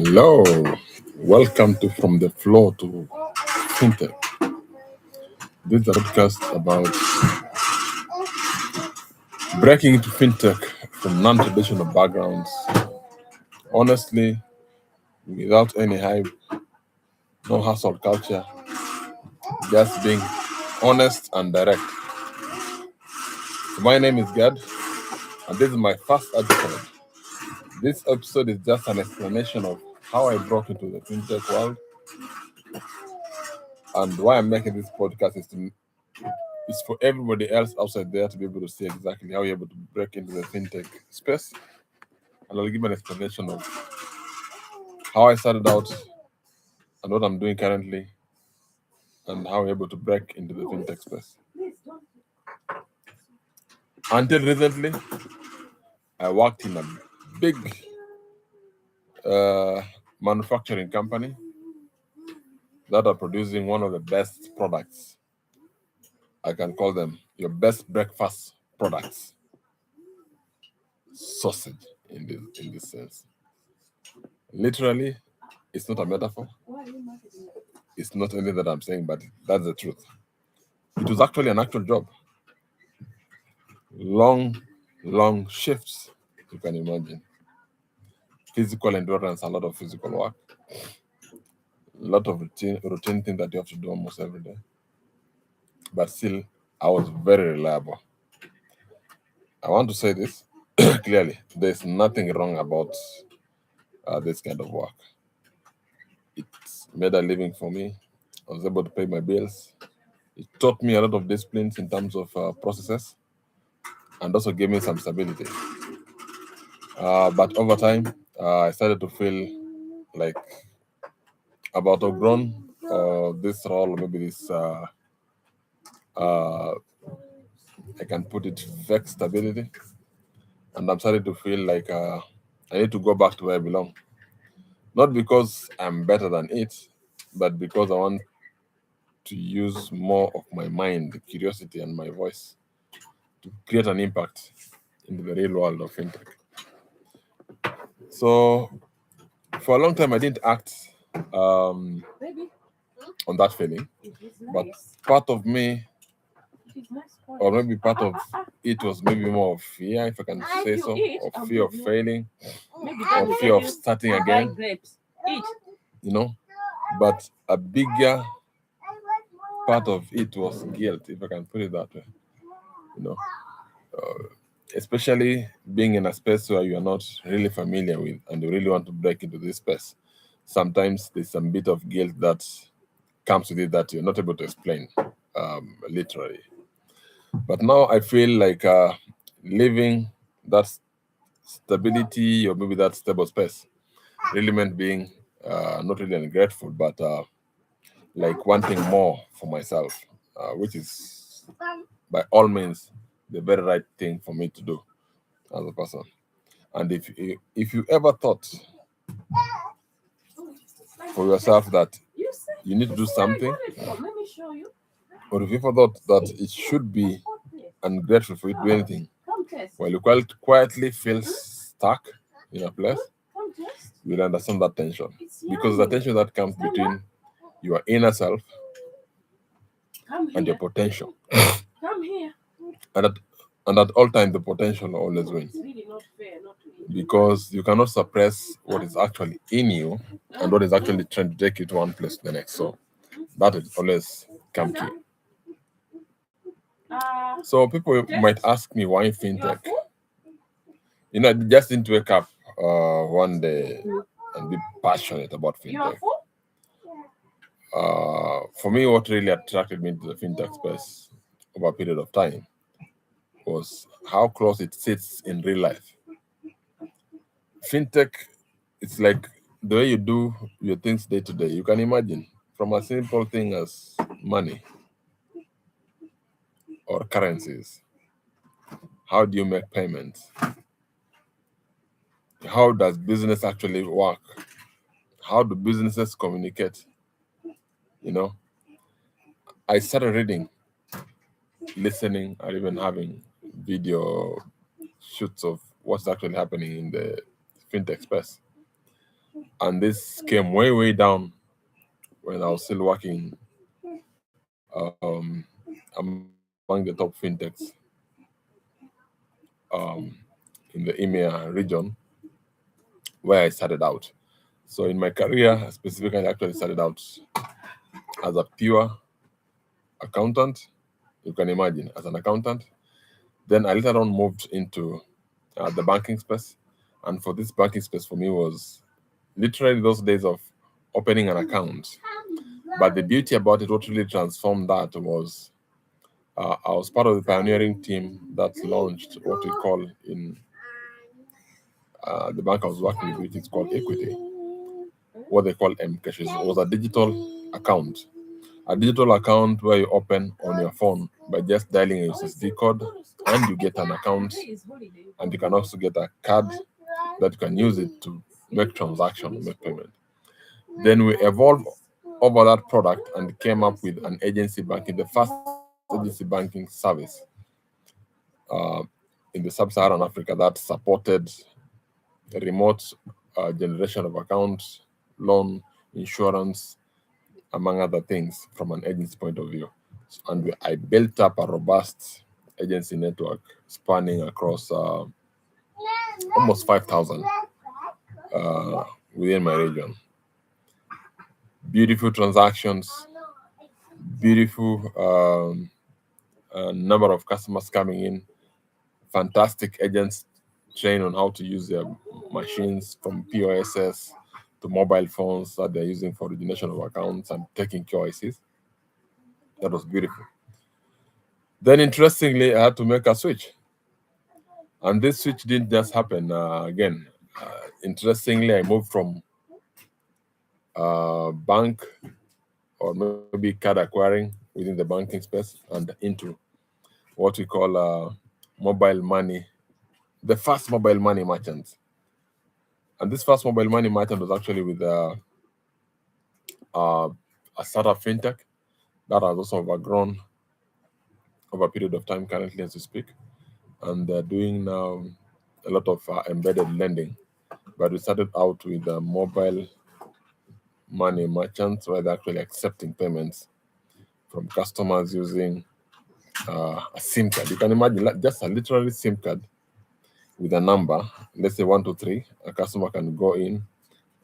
Hello, welcome to From the Floor to Fintech. This is a podcast about breaking into fintech from non traditional backgrounds, honestly, without any hype, no hustle culture, just being honest and direct. So my name is Gad, and this is my first episode. This episode is just an explanation of how I broke into the fintech world, and why I'm making this podcast is for everybody else outside there to be able to see exactly how you're able to break into the fintech space. And I'll give an explanation of how I started out and what I'm doing currently and how we're able to break into the fintech space. Until recently, I worked in a big uh, manufacturing company that are producing one of the best products. I can call them your best breakfast products. Sausage in this sense. Literally, it's not a metaphor. It's not anything that I'm saying, but that's the truth. It was actually an actual job. Long shifts, you can imagine. Physical endurance, a lot of physical work, a lot of routine things that you have to do almost every day. But still, I was very reliable. I want to say this clearly. There's nothing wrong about this kind of work. It made a living for me. I was able to pay my bills. It taught me a lot of disciplines in terms of processes and also gave me some stability. But over time, I started to feel like about outgrown this role, maybe this, uh, I can put it, fake stability. And I'm starting to feel like I need to go back to where I belong. Not because I'm better than it, but because I want to use more of my mind, the curiosity, and my voice to create an impact in the real world of fintech. So for a long time, I didn't act um, on that feeling, but part of me, or maybe part of it, was maybe more of fear, if I can say so, or fear of failing, or fear of starting again, you know. But a bigger part of it was guilt, if I can put it that way, you know. Especially being in a space where you are not really familiar with and you really want to break into this space. Sometimes there's some bit of guilt that comes with it that you're not able to explain literally. But now I feel like living that stability or maybe that stable space really meant being not really ungrateful, but like wanting more for myself, which is by all means the very right thing for me to do as a person. And if you ever thought for yourself that you need to do something, or if you ever thought that it should be ungrateful for you to do anything, while you quietly feel stuck in a place, you'll understand that tension. Because the tension that comes between your inner self and your potential. And at all times, the potential always wins. Because you cannot suppress what is actually in you and what is actually trying to take you to one place to the next. So that is always come key. So people might ask me why fintech. I just didn't wake up one day and be passionate about fintech. For me, what really attracted me to the fintech space over a period of time was how close it sits in real life. Fintech, it's like the way you do your things day to day. You can imagine from a simple thing as money or currencies. How do you make payments? How does business actually work? How do businesses communicate? You know, I started reading, listening, or even having video shoots of what's actually happening in the fintech space. And this came way, way down when I was still working among the top fintechs um, in the EMEA region where I started out. So in my career, I specifically actually started out as a pure accountant. You can imagine, as an accountant. Then I later on moved into the banking space. And for this banking space, for me, was literally those days of opening an account. But the beauty about it, what really transformed that was I was part of the pioneering team that launched what we call in the bank I was working with, it's called Equity, what they call M-Cash. It was a digital account. A digital account where you open on your phone by just dialing a USSD code, and you get an account, and you can also get a card that you can use it to make transaction, make payment. Then we evolved over that product and came up with an agency banking, the first agency banking service uh, in the sub-Saharan Africa that supported remote generation of accounts, loan, insurance, among other things from an agency point of view. And I built up a robust agency network spanning across almost 5,000 within my region. Beautiful transactions, beautiful number of customers coming in, fantastic agents trained on how to use their machines from POSs to mobile phones that they're using for origination of accounts and taking KYCs. That was beautiful. Then, interestingly, I had to make a switch. And this switch didn't just happen again. Interestingly, I moved from bank or maybe card acquiring within the banking space and into what we call mobile money, the first mobile money merchant. And this first mobile money merchant was actually with a startup fintech that has also overgrown over a period of time currently as we speak. And they're doing now a lot of embedded lending. But we started out with mobile money merchants where they're actually accepting payments from customers using a SIM card. You can imagine just a literally SIM card with a number, let's say 123. A customer can go in,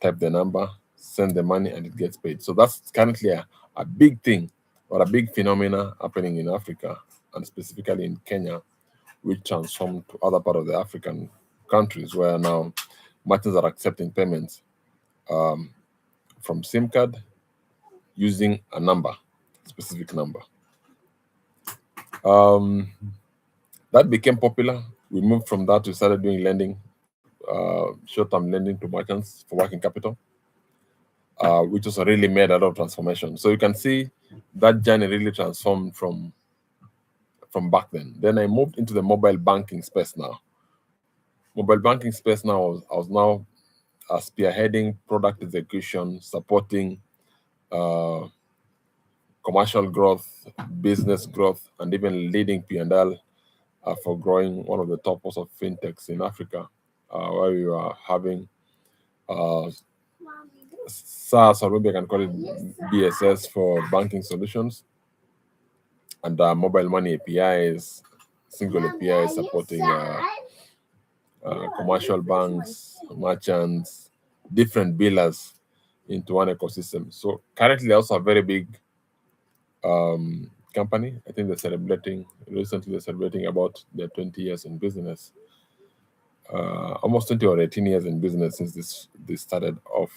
type the number, send the money, and it gets paid. So that's currently a big thing or a big phenomena happening in Africa and specifically in Kenya, which transformed to other part of the African countries where now merchants are accepting payments from SIM card using a number, specific number. That became popular. We moved from that, we started doing lending, short-term lending to merchants for working capital, which also really made a lot of transformation. So you can see that journey really transformed from back then. Then I moved into the mobile banking space now. Mobile banking space now, I was now spearheading product execution, supporting commercial growth, business growth, and even leading P&L for growing one of the top also fintechs in Africa, where we were having SaaS, or maybe I can call it BSS for banking solutions, and mobile money APIs, single APIs supporting commercial banks, merchants, different billers into one ecosystem. So currently, also a very big company. I think they're celebrating about their 20 years in business. Almost 20 or 18 years in business since this started off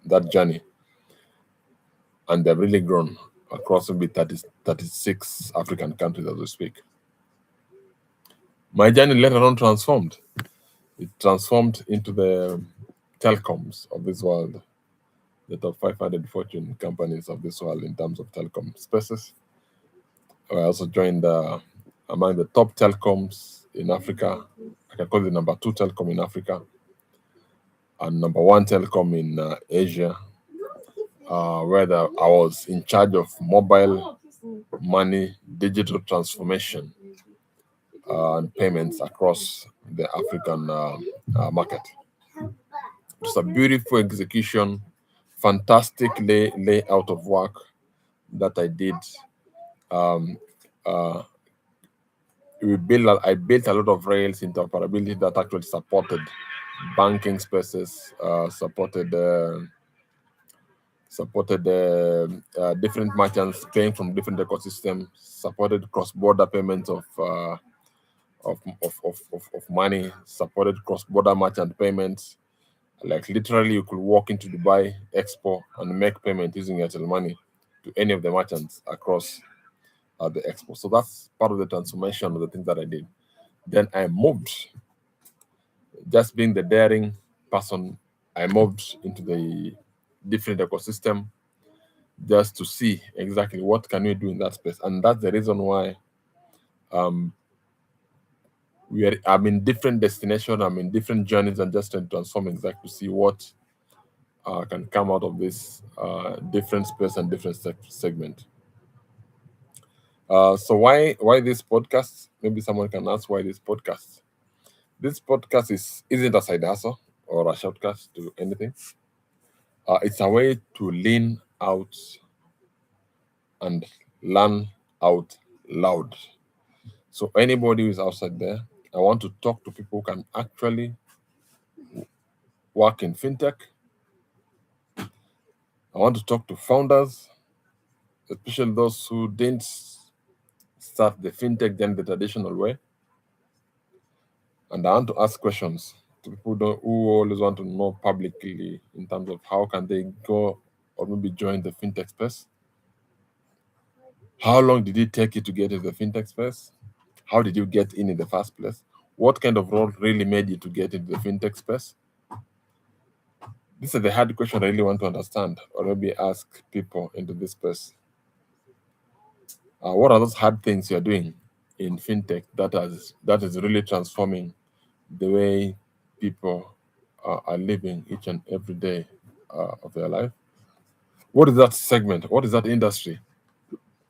that journey. And they've really grown across maybe 36 African countries as we speak. My journey later on transformed. It transformed into the telecoms of this world, the top 500 fortune companies of this world in terms of telecom spaces. I also joined among the top telecoms in Africa. I can call it number 2 telecom in Africa and number 1 telecom in Asia, where I was in charge of mobile money digital transformation and payments across the African market. It's a beautiful execution, fantastic layout of work that I did. Um, uh, I built a lot of rails interoperability that actually supported banking spaces, supported different merchants paying from different ecosystems, supported cross-border payments of money, supported cross-border merchant payments. Like literally, you could walk into Dubai Expo and make payment using Airtel Money to any of the merchants across the Expo. So that's part of the transformation of the things that I did. Then I moved, just being the daring person, I moved into the different ecosystem just to see exactly what can we do in that space. And that's the reason why um, I'm in different destinations, I'm in different journeys, and just trying to transform exactly to see what can come out of this different space and different segment. So why this podcast? Maybe someone can ask why this podcast. This podcast isn't a side hustle or a shortcut to anything. It's a way to lean out and learn out loud. So anybody who is outside there, I want to talk to people who can actually work in fintech. I want to talk to founders, especially those who didn't start the fintech then the traditional way. And I want to ask questions to people who always want to know publicly in terms of how can they go or maybe join the fintech space. How long did it take you to get into the fintech space? How did you get in the first place? What kind of role really made you to get into the fintech space? These are the hard questions I really want to understand or maybe ask people into this space. What are those hard things you're doing in fintech that is really transforming the way people are living each and every day of their life? What is that segment? What is that industry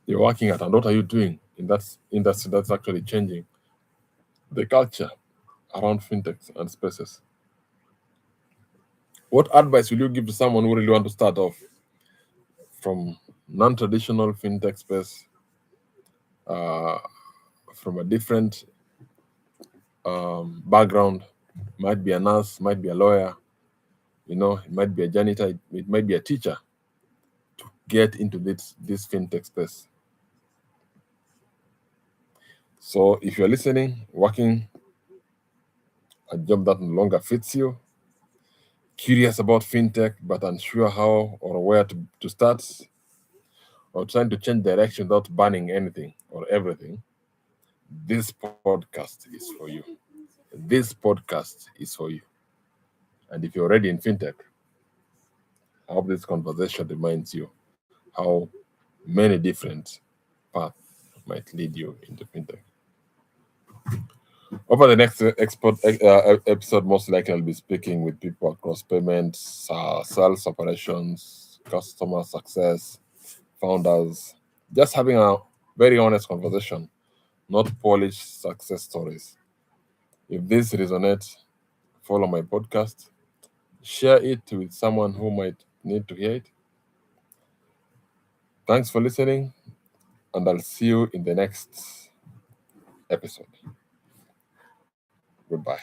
you're working at, and what are you doing in that industry that's actually changing the culture around fintechs and spaces? What advice will you give to someone who really want to start off from non-traditional fintech space, uh, from a different background? Might be a nurse, might be a lawyer, it might be a janitor, it might be a teacher, to get into this fintech space. So if you're listening, working a job that no longer fits you, curious about fintech but unsure how or where to start, or trying to change direction without banning anything or everything, this podcast is for you. This podcast is for you. And if you're already in fintech, I hope this conversation reminds you how many different paths might lead you into fintech. Over the next episode, most likely I'll be speaking with people across payments, sales operations, customer success, founders, just having a very honest conversation, not polished success stories. If this resonates, follow my podcast, share it with someone who might need to hear it. Thanks for listening, and I'll see you in the next episode. Goodbye.